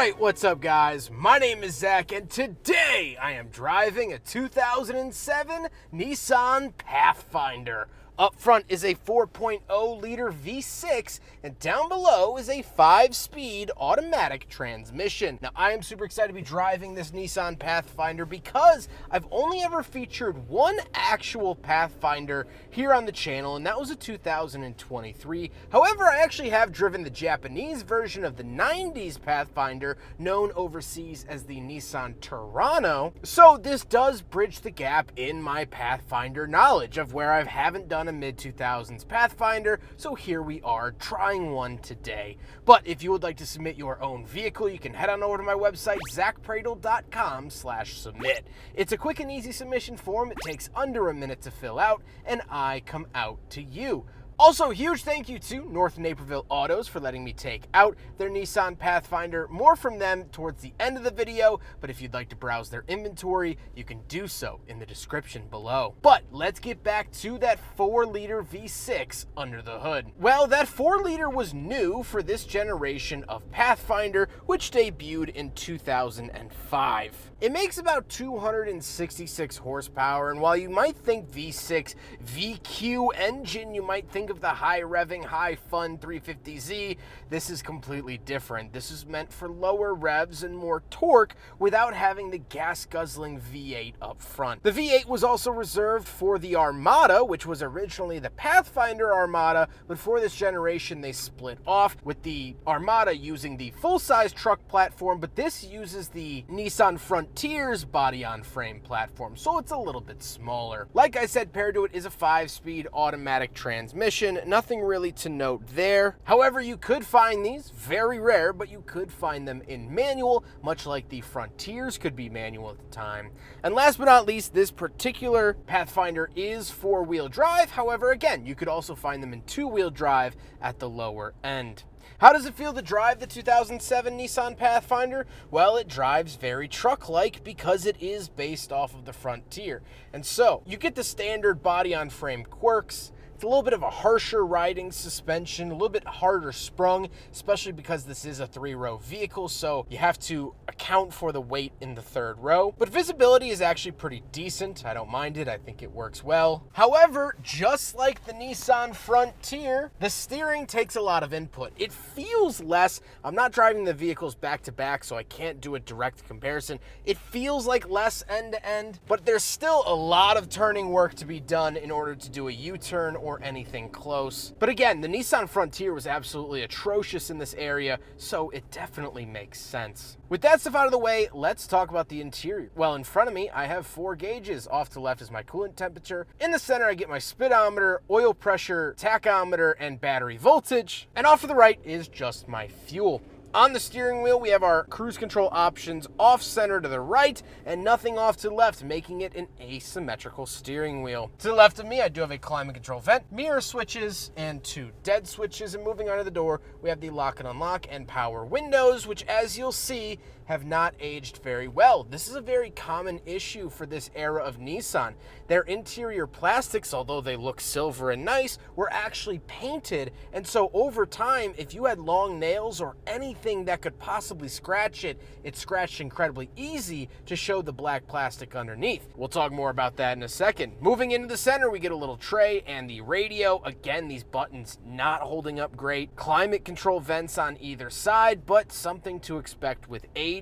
Alright, what's up guys? My name is Zack and today I am driving a 2007 Nissan Pathfinder. Up front is a 4.0 liter V6 and down below is a 5-speed automatic transmission. Now I am super excited to be driving this Nissan Pathfinder because I've only ever featured one actual Pathfinder here on the channel, and that was a 2023. However, I actually have driven the Japanese version of the 90s Pathfinder, known overseas as the Nissan Terrano. So this does bridge the gap in my Pathfinder knowledge of where I haven't done a mid-2000s Pathfinder, so here we are trying one today. But if you would like to submit your own vehicle, you can head on over to my website, zackpradel.com/submit. It's a quick and easy submission form. It takes under a minute to fill out, and I come out to you. Also, huge thank you to North Naperville Autos for letting me take out their Nissan Pathfinder. More from them towards the end of the video, but if you'd like to browse their inventory, you can do so in the description below. But let's get back to that 4-liter V6 under the hood. Well, that 4-liter was new for this generation of Pathfinder, which debuted in 2005. It makes about 266 horsepower, and while you might think V6 VQ engine, you might think of the high-revving, high-fun 350Z. This is completely different. This is meant for lower revs and more torque without having the gas-guzzling V8 up front. The V8 was also reserved for the Armada, which was originally the Pathfinder Armada, but for this generation they split off, with the Armada using the full-size truck platform, but this uses the Nissan Frontier's body-on-frame platform, so it's a little bit smaller. Like I said, paired to it is a 5-speed automatic transmission. Nothing really to note there. However, you could find these, very rare, but you could find them in manual, much like the Frontiers could be manual at the time. And last but not least, this particular Pathfinder is 4-wheel drive. However, again, you could also find them in 2-wheel drive at the lower end. How does it feel to drive the 2007 Nissan Pathfinder? Well, it drives very truck-like because it is based off of the Frontier. And so, you get the standard body-on-frame quirks. It's a little bit of a harsher riding suspension, a little bit harder sprung, especially because this is a 3-row vehicle, so you have to account for the weight in the 3rd row. But visibility is actually pretty decent. I don't mind it. I think it works well. However, just like the Nissan Frontier, the steering takes a lot of input. It feels less. I'm not driving the vehicles back to back, so I can't do a direct comparison. It feels like less end-to-end, but there's still a lot of turning work to be done in order to do a U-turn or anything close. But again, the Nissan Frontier was absolutely atrocious in this area, so it definitely makes sense. With that stuff out of the way, let's talk about the interior. Well, in front of me, I have 4 gauges. Off to the left is my coolant temperature. In the center, I get my speedometer, oil pressure, tachometer, and battery voltage. And off to the right is just my fuel. On the steering wheel, we have our cruise control options off center to the right and nothing off to the left, making it an asymmetrical steering wheel. To the left of me, I do have a climate control vent, mirror switches, and 2 dead switches. And moving under the door, we have the lock and unlock and power windows, which, as you'll see, have not aged very well. This is a very common issue for this era of Nissan. Their interior plastics, although they look silver and nice, were actually painted, and so over time, if you had long nails or anything that could possibly scratch it, it scratched incredibly easy to show the black plastic underneath. We'll talk more about that in a second. Moving into the center, we get a little tray and the radio. Again, these buttons not holding up great. Climate control vents on either side, but something to expect with age.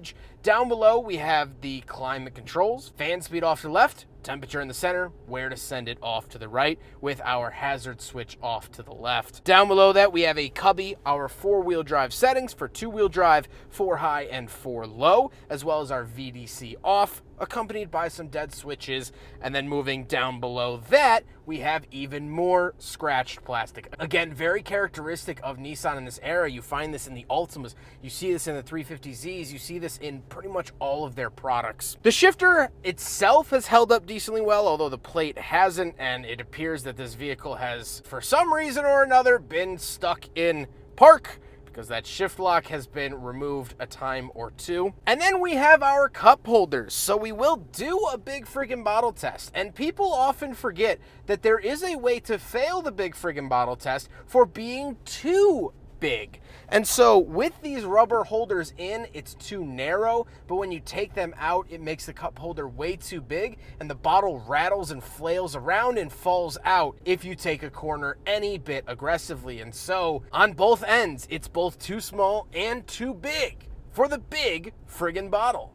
Down below, we have the climate controls, fan speed off to the left, temperature in the center, where to send it off to the right, with our hazard switch off to the left. Down below that, we have a cubby, our 4-wheel drive settings for 2-wheel drive, 4 high and 4 low, as well as our VDC off, accompanied by some dead switches. And then moving down below that, we have even more scratched plastic. Again, very characteristic of Nissan in this era. You find this in the Altimas, you see this in the 350Zs, you see this in pretty much all of their products. The shifter itself has held up decently well, although the plate hasn't, and it appears that this vehicle has, for some reason or another, been stuck in park, because that shift lock has been removed a time or 2. And then we have our cup holders. So we will do a big friggin' bottle test. And people often forget that there is a way to fail the big friggin' bottle test for being too big. And so with these rubber holders in, it's too narrow, but when you take them out, it makes the cup holder way too big, and the bottle rattles and flails around and falls out if you take a corner any bit aggressively. And so on both ends, it's both too small and too big for the big friggin' bottle.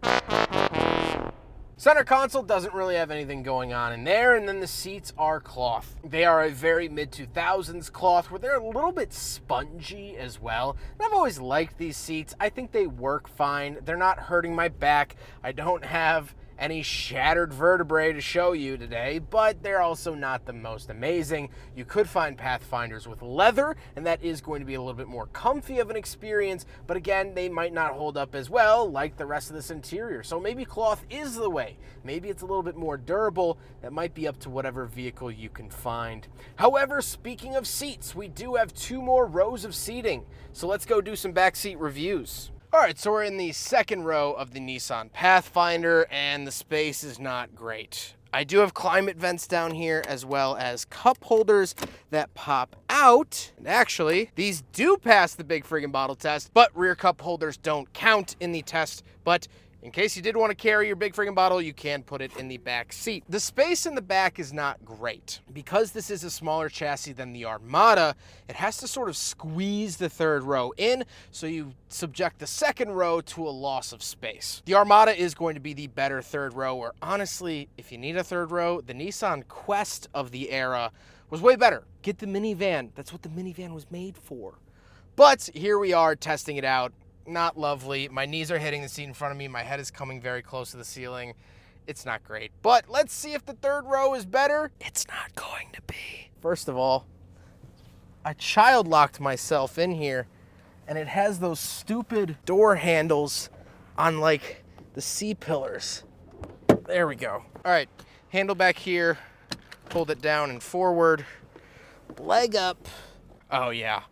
Center console doesn't really have anything going on in there, and then the seats are cloth. They are a very mid-2000s cloth where they're a little bit spongy as well. And I've always liked these seats. I think they work fine. They're not hurting my back. I don't have any shattered vertebrae to show you today, but they're also not the most amazing. You could find Pathfinders with leather, and that is going to be a little bit more comfy of an experience, but again, they might not hold up as well like the rest of this interior. So maybe cloth is the way. Maybe it's a little bit more durable. That might be up to whatever vehicle you can find. However, speaking of seats, we do have 2 more rows of seating. So let's go do some backseat reviews. All right, so we're in the second row of the Nissan Pathfinder, and the space is not great. I do have climate vents down here, as well as cup holders that pop out. And actually, these do pass the big friggin' bottle test, but rear cup holders don't count in the test. But in case you did want to carry your big friggin' bottle, you can put it in the back seat. The space in the back is not great. Because this is a smaller chassis than the Armada, it has to sort of squeeze the third row in, so you subject the second row to a loss of space. The Armada is going to be the better third row, or honestly, if you need a third row, the Nissan Quest of the era was way better. Get the minivan. That's what the minivan was made for. But here we are testing it out. Not lovely. My knees are hitting the seat in front of me. My head is coming very close to the ceiling. It's not great. But let's see if the third row is better. It's not going to be. First of all, I child locked myself in here, and it has those stupid door handles on like the C-pillars. There we go. All right, handle back here. Hold it down and forward. Leg up. Oh yeah.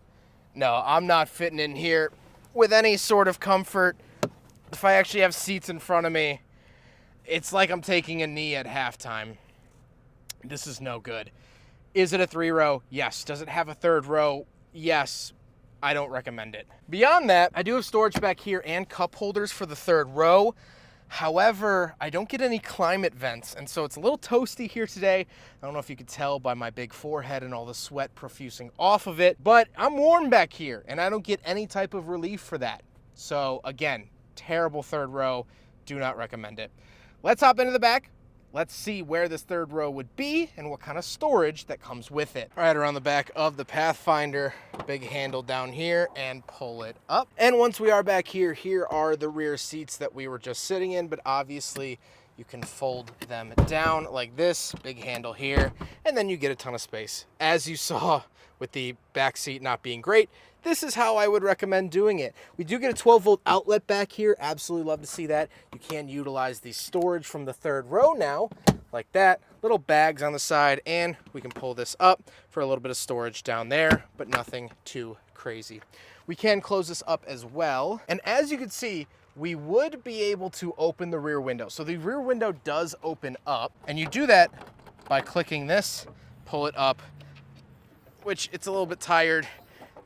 No, I'm not fitting in here with any sort of comfort. If I actually have seats in front of me, it's like I'm taking a knee at halftime. This is no good. Is it a 3-row? Yes. Does it have a third row? Yes. I don't recommend it. Beyond that, I do have storage back here and cup holders for the third row. However, I don't get any climate vents, and so it's a little toasty here today. I don't know if you could tell by my big forehead and all the sweat profusing off of it, but I'm warm back here, and I don't get any type of relief for that. So again, terrible third row. Do not recommend it. Let's hop into the back. Let's see where this third row would be and what kind of storage that comes with it. All right, around the back of the Pathfinder, big handle down here and pull it up. And once we are back here, here are the rear seats that we were just sitting in, but obviously you can fold them down like this, big handle here, and then you get a ton of space. As you saw with the back seat not being great, this is how I would recommend doing it. We do get a 12-volt outlet back here. Absolutely love to see that. You can utilize the storage from the third row now, like that. Little bags on the side, and we can pull this up for a little bit of storage down there, but nothing too crazy. We can close this up as well. And as you can see, we would be able to open the rear window. So the rear window does open up, and you do that by clicking this, pull it up, which it's a little bit tired.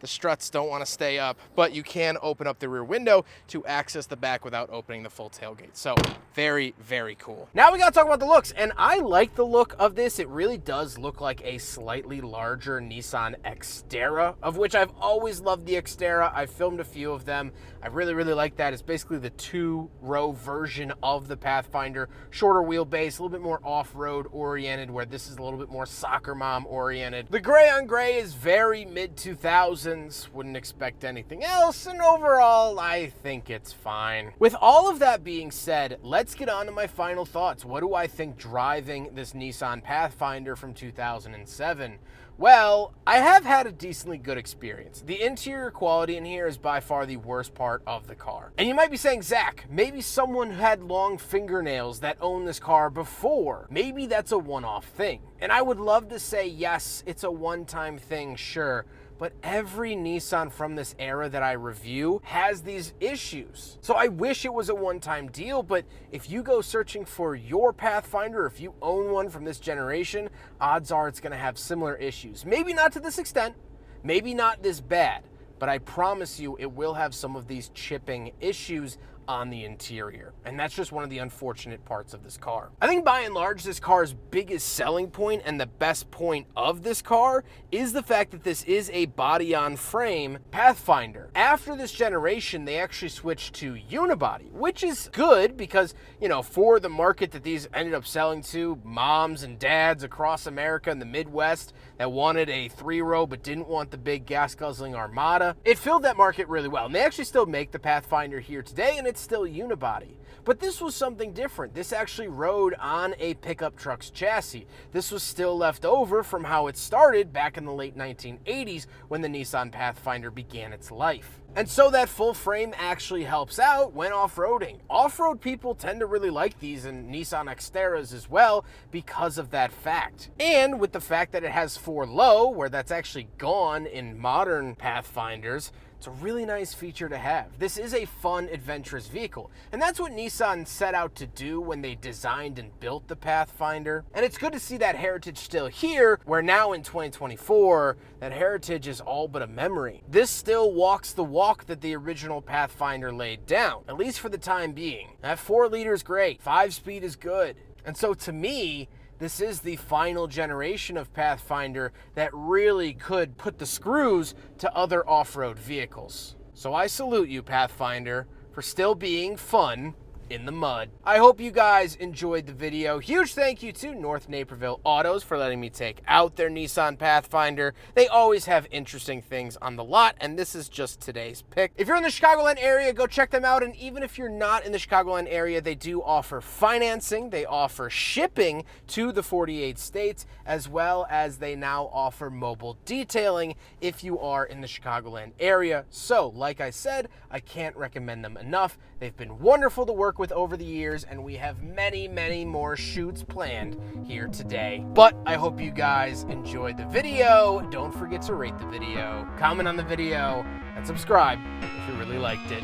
The struts don't want to stay up, but you can open up the rear window to access the back without opening the full tailgate. So very, very cool. Now we got to talk about the looks, and I like the look of this. It really does look like a slightly larger Nissan Xterra, of which I've always loved the Xterra. I've filmed a few of them. I really, really like that. It's basically the 2-row version of the Pathfinder. Shorter wheelbase, a little bit more off-road oriented, where this is a little bit more soccer mom oriented. The gray on gray is very mid-2000s. Wouldn't expect anything else, and overall, I think it's fine. With all of that being said, let's get on to my final thoughts. What do I think driving this Nissan Pathfinder from 2007? Well, I have had a decently good experience. The interior quality in here is by far the worst part of the car. And you might be saying, Zach, maybe someone had long fingernails that owned this car before. Maybe that's a one-off thing. And I would love to say, yes, it's a one-time thing, sure. But every Nissan from this era that I review has these issues. So I wish it was a one-time deal, but if you go searching for your Pathfinder, if you own one from this generation, odds are it's gonna have similar issues. Maybe not to this extent, maybe not this bad, but I promise you it will have some of these chipping issues on the interior. And that's just one of the unfortunate parts of this car. I think by and large, this car's biggest selling point and the best point of this car is the fact that this is a body-on-frame Pathfinder. After this generation, they actually switched to unibody, which is good because, you know, for the market that these ended up selling to, moms and dads across America and the Midwest that wanted a 3-row but didn't want the big gas-guzzling Armada, it filled that market really well. And they actually still make the Pathfinder here today, and it's still unibody. But this was something different. This actually rode on a pickup truck's chassis. This was still left over from how it started back in the late 1980s when the Nissan Pathfinder began its life. And so that full frame actually helps out when off-roading. Off-road people tend to really like these, and Nissan Xteras as well, because of that fact. And with the fact that it has 4-low, where that's actually gone in modern Pathfinders, it's a really nice feature to have. This is a fun, adventurous vehicle, and that's what Nissan set out to do when they designed and built the Pathfinder. And it's good to see that heritage still here, where now in 2024, that heritage is all but a memory. This still walks the walk that the original Pathfinder laid down, at least for the time being. That 4-liter is great, 5-speed is good. And so to me, this is the final generation of Pathfinder that really could put the screws to other off-road vehicles. So I salute you, Pathfinder, for still being fun in the mud. I hope you guys enjoyed the video. Huge thank you to North Naperville Autos for letting me take out their Nissan Pathfinder. They always have interesting things on the lot, and this is just today's pick. If you're in the Chicagoland area, go check them out, and even if you're not in the Chicagoland area, they do offer financing, they offer shipping to the 48 states, as well as they now offer mobile detailing if you are in the Chicagoland area. So, like I said, I can't recommend them enough. They've been wonderful to work with over the years, and we have many, many more shoots planned here today. But I hope you guys enjoyed the video. Don't forget to rate the video, comment on the video, and subscribe if you really liked it.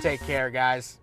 Take care, guys.